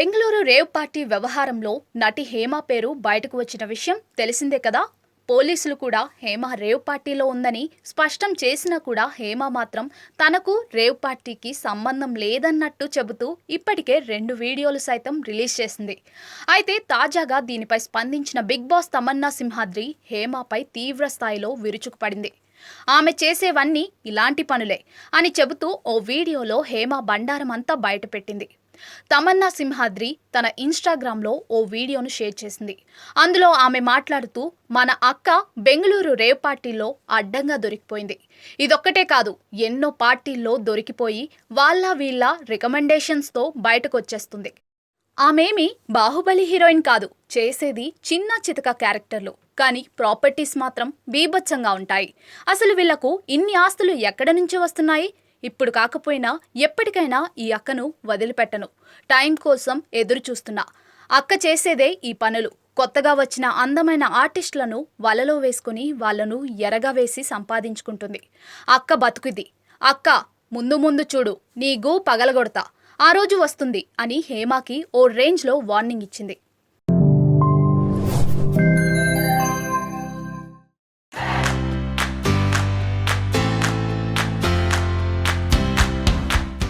Bengaluru rave party వ్యవహారంలో నటి హేమ పేరు బయటకు వచ్చిన విషయం తెలిసిందే కదా. పోలీసులు కూడా హేమ రేవ్ పార్టీలో ఉందని స్పష్టం చేసినా కూడా హేమ మాత్రం తనకు రేవ్ పార్టీకి సంబంధం లేదన్నట్టు చెబుతూ ఇప్పటికే 2 వీడియోలు సైతం రిలీజ్ చేసింది. అయితే తాజాగా దీనిపై స్పందించిన బిగ్ బాస్ తమన్నా సింహాద్రి హేమపై తీవ్ర స్థాయిలో విరుచుకుపడింది. ఆమె చేసేవన్నీ ఇలాంటి పనులే అని చెబుతూ ఓ వీడియోలో హేమ బండారం అంతా బయటపెట్టింది. తమన్నా సింహాద్రి తన ఇన్స్టాగ్రామ్లో ఓ వీడియోను షేర్ చేసింది. అందులో ఆమె మాట్లాడుతూ, మన అక్క బెంగళూరు రేవ్ పార్టీలో అడ్డంగా దొరికిపోయింది. ఇదొక్కటే కాదు, ఎన్నో పార్టీల్లో దొరికిపోయి వాళ్ళ వీళ్ళ రికమెండేషన్స్తో బయటకు వచ్చేస్తుంది. ఆమెమి బాహుబలి హీరోయిన్ కాదు, చేసేది చిన్న చితక క్యారెక్టర్లు, కానీ ప్రాపర్టీస్ మాత్రం బీభత్సంగా ఉంటాయి. అసలు వీళ్లకు ఇన్ని ఆస్తులు ఎక్కడ నుంచి వస్తున్నాయి? ఇప్పుడు కాకపోయినా ఎప్పటికైనా ఈ అక్కను వదిలిపెట్టను. టైం కోసం ఎదురు చూస్తున్నా. అక్క చేసేదే ఈ పనులు. కొత్తగా వచ్చిన అందమైన ఆర్టిస్టులను వలలో వేసుకుని వాళ్లను ఎరగా వేసి సంపాదించుకుంటుంది. అక్క బతుకుది. అక్క ముందు ముందు చూడు, నీ గూ పగలగొడతా, ఆ రోజు వస్తుంది అని హేమకి ఓ రేంజ్లో వార్నింగ్ ఇచ్చింది.